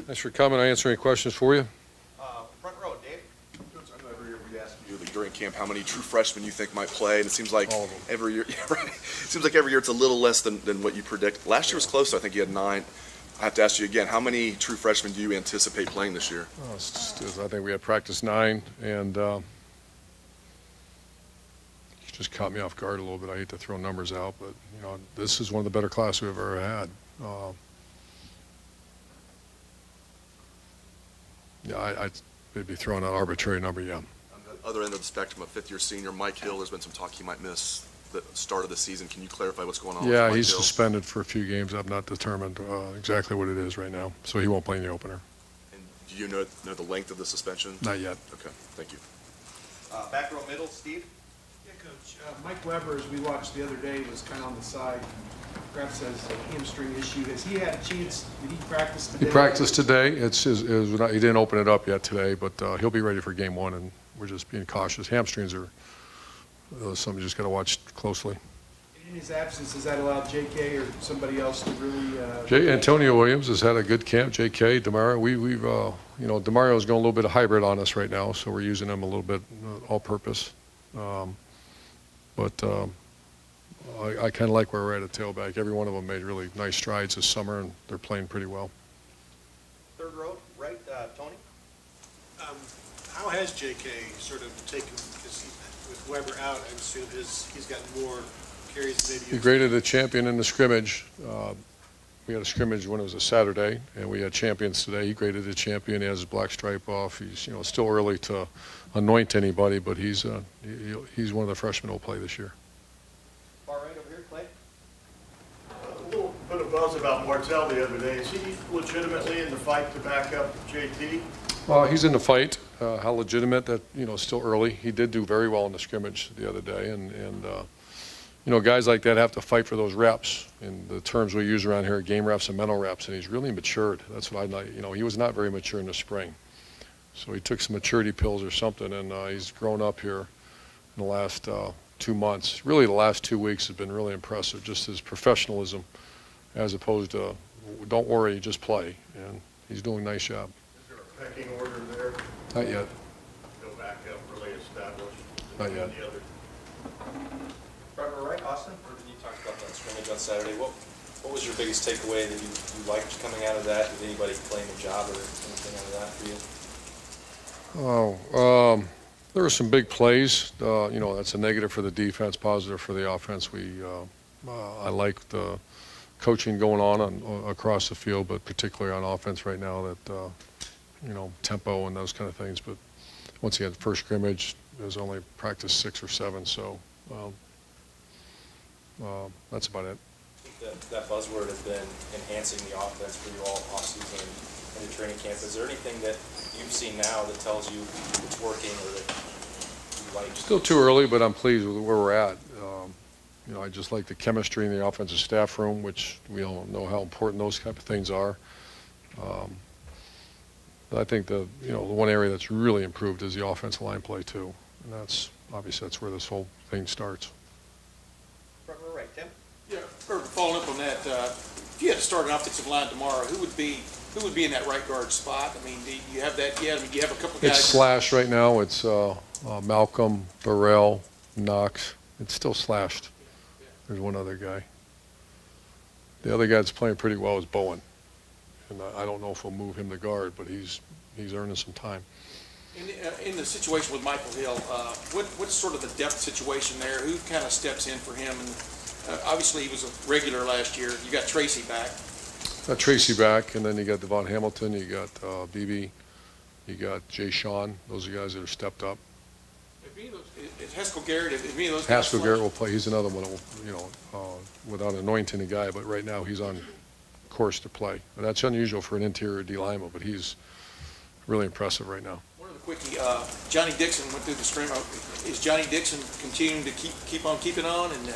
Thanks for coming. I answer any questions for you. Front row, Dave. Coach, I know every year we ask you during camp how many true freshmen you think might play, and it seems like all of them. every year, yeah, right. It seems like every year it's a little less than what you predict. Last year was close. I think you had 9. I have to ask you again, how many true freshmen do you anticipate playing this year? Oh, I think we had practice 9, and you just caught me off guard a little bit. I hate to throw numbers out, but you know, this is one of the better classes we've ever had. Yeah, I'd be throwing an arbitrary number, yeah. On the other end of the spectrum, a fifth-year senior, Mike Hill, there's been some talk he might miss the start of the season. Can you clarify what's going on with Yeah, Mike he's Hill? suspended for a few games. I've not determined exactly what it is right now, so he won't play in the opener. And do you know the length of the suspension? Not yet. Okay, thank you. Back row middle, Steve. Yeah, Coach. Mike Weber, as we watched the other day, was kind of on the side. Perhaps has a hamstring issue. Has he had a chance? Did he practice today? He practiced today. He didn't open it up yet today, but he'll be ready for game 1, and we're just being cautious. Hamstrings are something you just got to watch closely. In his absence, has that allowed J.K. or somebody else to really? Antonio Williams has had a good camp. J.K. Demario, we've you know, Demario's going a little bit of hybrid on us right now, so we're using him a little bit all-purpose. I kind of like where we're at tailback. Every one of them made really nice strides this summer, and they're playing pretty well. Third row, right, Tony. How has J.K. sort of taken, because with Weber out, I assume he's gotten more carries than maybe. He graded a champion in the scrimmage. We had a scrimmage when it was a Saturday, and we had champions today. He graded a champion. He has his black stripe off. He's, you know, still early to anoint anybody, but he's one of the freshmen who'll play this year. Far right over here, Clay. A little bit of buzz about Martell the other day. Is he legitimately in the fight to back up JT? He's in the fight. How legitimate? That, you know, still early. He did do very well in the scrimmage the other day, and you know, guys like that have to fight for those reps. And the terms we use around here, game reps and mental reps, and he's really matured. That's what I like. You know, he was not very mature in the spring, so he took some maturity pills or something, and he's grown up here in the last 2 months. Really, the last 2 weeks has been really impressive. Just his professionalism, as opposed to don't worry, just play. And he's doing a nice job. Is there a pecking order there? Not yet. Go back up, really establish. Not yet. The other. Front row right, Austin. Urban, you talked about that scrimmage on Saturday. What was your biggest takeaway that you liked coming out of that? Did anybody claim a job or anything out of that for you? There were some big plays. You know, that's a negative for the defense, positive for the offense. I like the coaching going on across the field, but particularly on offense right now, that you know, tempo and those kind of things. But once again, first scrimmage, there's only practice 6 or 7, so that's about it. That buzzword has been enhancing the offense for you all offseason and the training camp. Is there anything that you've seen now that tells you it's working or that you like? Still too early, but I'm pleased with where we're at. You know, I just like the chemistry in the offensive staff room, which we all know how important those type of things are. I think the one area that's really improved is the offensive line play too, and that's obviously that's where this whole thing starts. Front row right, Tim. Yeah, following up on that, if you had to start an offensive line tomorrow, who would be in that right guard spot? I mean, do you have that yet? I mean, do you have a couple guys? It's slash right now. It's Malcolm, Burrell, Knox. It's still slashed. There's one other guy. The other guy that's playing pretty well is Bowen, and I don't know if we'll move him to guard, but he's earning some time. In the situation with Michael Hill, what's sort of the depth situation there? Who kind of steps in for him? And obviously he was a regular last year. You got Tracy back. Got Tracy back, and then you got Devon Hamilton, you got BB, you got Jay Sean. Those are guys that are stepped up. Is Haskell Garrett, if any of those guys Haskell Garrett will play. He's another one, without anointing a guy, but right now he's on course to play. And that's unusual for an interior D lineman, but he's really impressive right now. One of the quickie, Johnny Dixon went through the scrim. Is Johnny Dixon continuing to keep on keeping on? And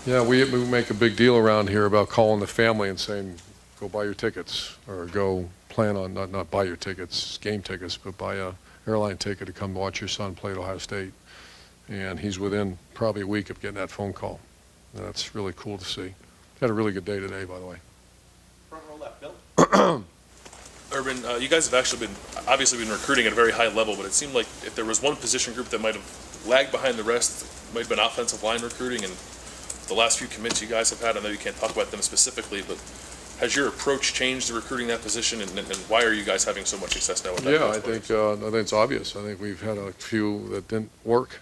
yeah, we make a big deal around here about calling the family and saying, go buy your tickets, or go plan on, not buy your tickets, game tickets, but buy a airline ticket to come watch your son play at Ohio State. And he's within probably a week of getting that phone call. And that's really cool to see. Had a really good day today, by the way. Front row left, Bill. Urban, you guys have actually obviously been recruiting at a very high level, but it seemed like if there was one position group that might have lagged behind the rest, it might have been offensive line recruiting. And the last few commits you guys have had, I know you can't talk about them specifically, but has your approach changed to recruiting that position, and why are you guys having so much success now with that? Yeah, I think it's obvious. I think we've had a few that didn't work,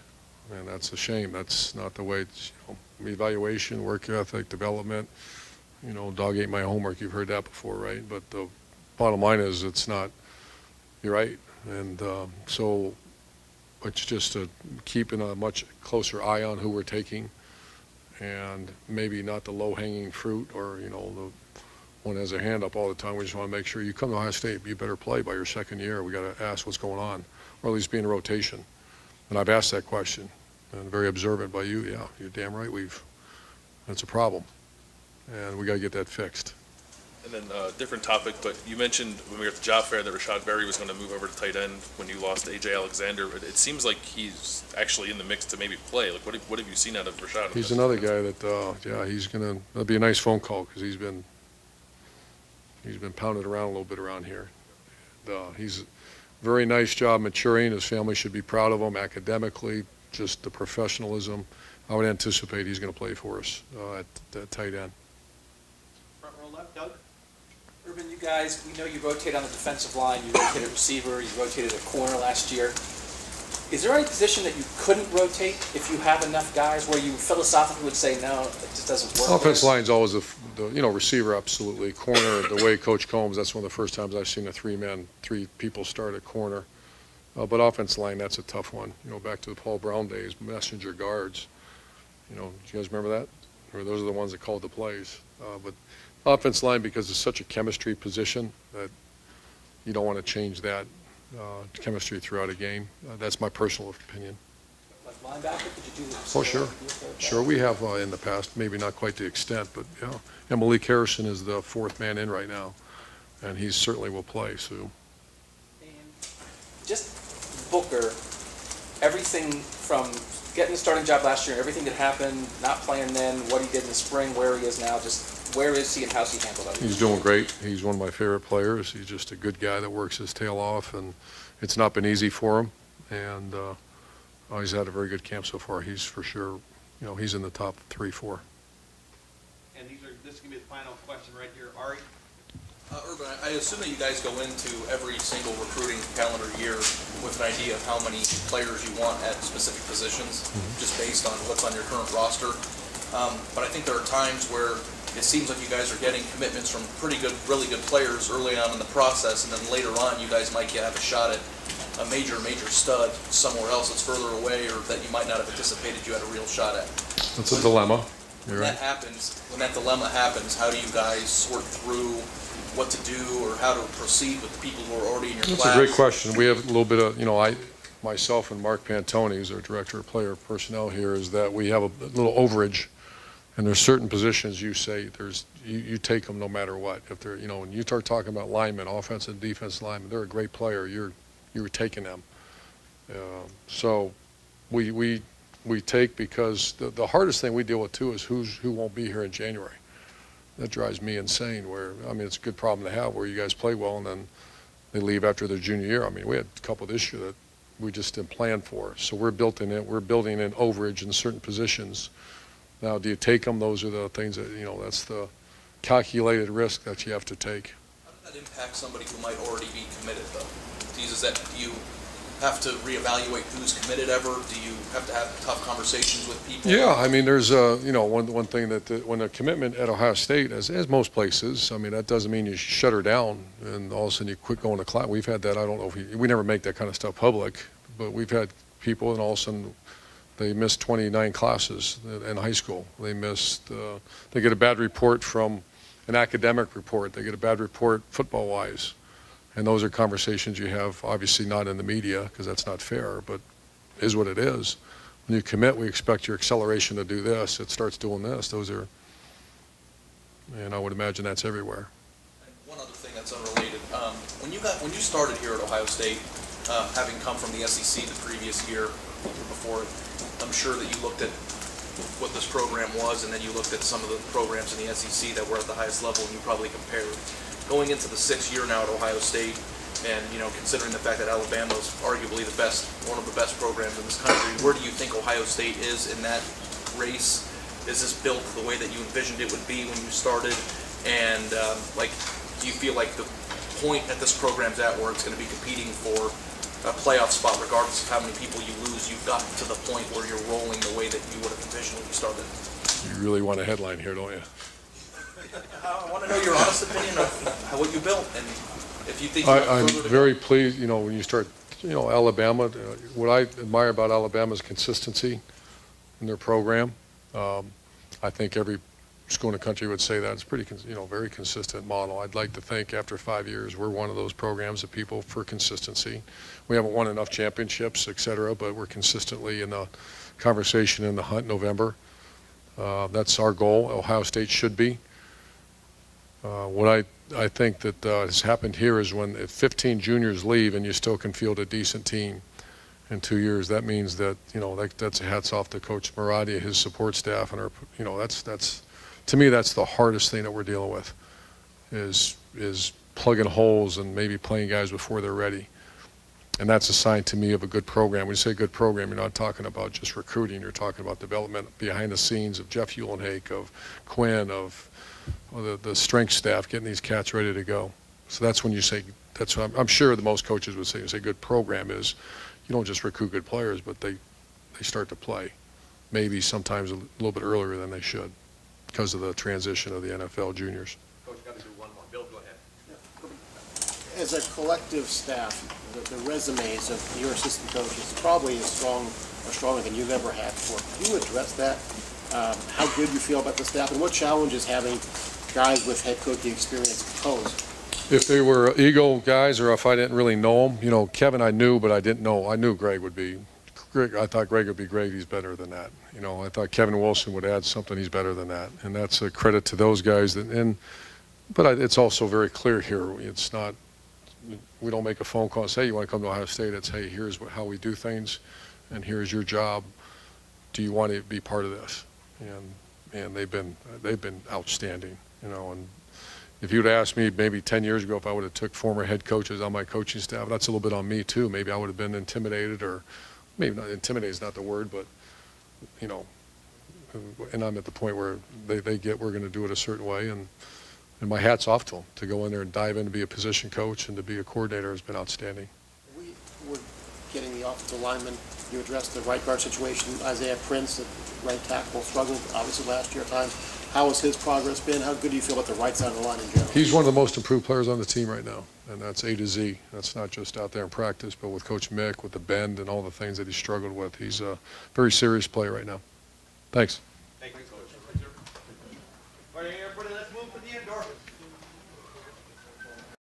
and that's a shame. That's not the way it's, evaluation, work ethic, development, dog ate my homework. You've heard that before, right? But the bottom line is it's not, you're right. And so it's just keeping a much closer eye on who we're taking, and maybe not the low-hanging fruit or, the one has a hand up all the time. We just want to make sure you come to Ohio State, you better play by your second year. We got to ask what's going on, or at least be in a rotation. And I've asked that question, and very observant by you. Yeah, you're damn right. That's a problem, and we got to get that fixed. And then different topic, but you mentioned when we were at the job fair that Rashad Berry was going to move over to tight end when you lost A.J. Alexander. It seems like he's actually in the mix to maybe play. Like, what have you seen out of Rashad? He's another guy that, he's going to, that'll be a nice phone call, because he's been pounded around a little bit around here. He's a very nice job maturing. His family should be proud of him academically, just the professionalism. I would anticipate he's going to play for us at tight end. Front row left, Doug. Urban, you guys, we know you rotate on the defensive line, you rotated receiver, you rotated a corner last year. Is there any position that you couldn't rotate if you have enough guys where you philosophically would say, no, it just doesn't work? Offense line's always the receiver, absolutely. Corner, the way Coach Combs, that's one of the first times I've seen three people start at corner. But offense line, that's a tough one. Back to the Paul Brown days, messenger guards. Do you guys remember that? Or those are the ones that called the plays. But offense line, because it's such a chemistry position that you don't want to change that chemistry throughout a game. That's my personal opinion. Like linebacker, could you do this? Oh, sure. Sure, we have in the past, maybe not quite to the extent, but yeah. And Malik Harrison is the fourth man in right now, and he certainly will play, so. And just Booker, everything from getting the starting job last year, everything that happened, not playing then, what he did in the spring, where he is now, just where is he and how's he handled it? He's doing great. He's one of my favorite players. He's just a good guy that works his tail off, and it's not been easy for him. And he's had a very good camp so far. He's for sure, he's in the top 3, 4. And this is going to be the final question right here. Ari? Urban, I assume that you guys go into every single recruiting calendar year with an idea of how many players you want at specific positions, just based on what's on your current roster. But I think there are times where it seems like you guys are getting commitments from pretty good, really good players early on in the process, and then later on you guys might have a shot at a major stud somewhere else that's further away, or that you might not have anticipated you had a real shot at. That's a dilemma. When that happens, when that dilemma happens, how do you guys sort through what to do or how to proceed with the people who are already in your class? That's a great question. We have a little bit of, myself and Mark Pantone, who's our director of player personnel here, is that we have a little overage. And there's certain positions you say you take them no matter what. If they're, when you start talking about linemen, offensive and defensive linemen, they're a great player. You're taking them. So we take, because the hardest thing we deal with too is who won't be here in January. That drives me insane. It's a good problem to have where you guys play well and then they leave after their junior year. we had a couple this year that we just didn't plan for. So we're building in overage in certain positions. Now, do you take them? Those are the things that, that's the calculated risk that you have to take. How does that impact somebody who might already be committed, though? Do you have to reevaluate who's committed ever? Do you have to have tough conversations with people? Yeah, there's one thing that when a commitment at Ohio State, as most places, that doesn't mean you shut her down and all of a sudden you quit going to class. We've had that. I don't know if we never make that kind of stuff public, but we've had people and all of a sudden they missed 29 classes in high school. They get a bad report from an academic report. They get a bad report football-wise. And those are conversations you have, obviously not in the media, because that's not fair, but is what it is. When you commit, we expect your acceleration to do this. It starts doing this. And I would imagine that's everywhere. And one other thing that's unrelated. When you started here at Ohio State, having come from the SEC the previous year before, I'm sure that you looked at what this program was, and then you looked at some of the programs in the SEC that were at the highest level, and you probably compared. going into the 6th year now at Ohio State, and considering the fact that Alabama is arguably one of the best programs in this country, where do you think Ohio State is in that race? Is this built the way that you envisioned it would be when you started? And do you feel like the point that this program's at where it's going to be competing for a playoff spot, regardless of how many people you lose, you've gotten to the point where you're rolling the way that you would have envisioned when you started? You really want a headline here, don't you? I want to know your honest opinion of what you built, and if you think I'm very pleased, when you start, Alabama, what I admire about Alabama is consistency in their program. I think every school in the country would say that. It's pretty, very consistent model. I'd like to think after 5 years we're one of those programs of people for consistency. We haven't won enough championships, et cetera, but we're consistently in the conversation in the hunt in November. That's our goal. Ohio State should be. What I think that has happened here is when if 15 juniors leave and you still can field a decent team in 2 years, that means that, that's a hats off to Coach Maradi, his support staff, and that's to me, that's the hardest thing that we're dealing with is plugging holes and maybe playing guys before they're ready. And that's a sign to me of a good program. When you say good program, you're not talking about just recruiting. You're talking about development behind the scenes of Jeff Uhlenhake, of Quinn, of the strength staff, getting these cats ready to go. So that's when you say, that's what I'm sure the most coaches would say good program is you don't just recruit good players, but they start to play. Maybe sometimes a little bit earlier than they should because of the transition of the NFL juniors. Coach, got to do one more. Bill, go ahead. As a collective staff, the resumes of your assistant coaches is probably as strong or stronger than you've ever had before. Can you address that? How good you feel about the staff, and what challenges having guys with head coaching experience pose? If they were ego guys, or if I didn't really know them, Kevin I knew, but I didn't know. I knew Greg would be. I thought Greg would be great. He's better than that. I thought Kevin Wilson would add something. He's better than that, and that's a credit to those guys. But it's also very clear here. It's not. We don't make a phone call and say, "You want to come to Ohio State?" It's, "Hey, here's how we do things, and here's your job. Do you want to be part of this?" And they've been outstanding. And if you'd asked me maybe 10 years ago if I would have took former head coaches on my coaching staff, that's a little bit on me too. Maybe I would have been intimidated, or maybe not intimidated is not the word, but and I'm at the point where they get we're going to do it a certain way, and my hat's off to them. To go in there and dive in to be a position coach and to be a coordinator has been outstanding. We were getting the offensive lineman. You addressed the right guard situation. Isaiah Prince, the right tackle, struggled obviously last year at times. How has his progress been? How good do you feel about the right side of the line in general? He's one of the most improved players on the team right now, and that's A to Z. That's not just out there in practice, but with Coach Mick, with the bend and all the things that he struggled with. He's a very serious player right now. Thanks. Thank you, Coach. All right, everybody, let's move to the indoor.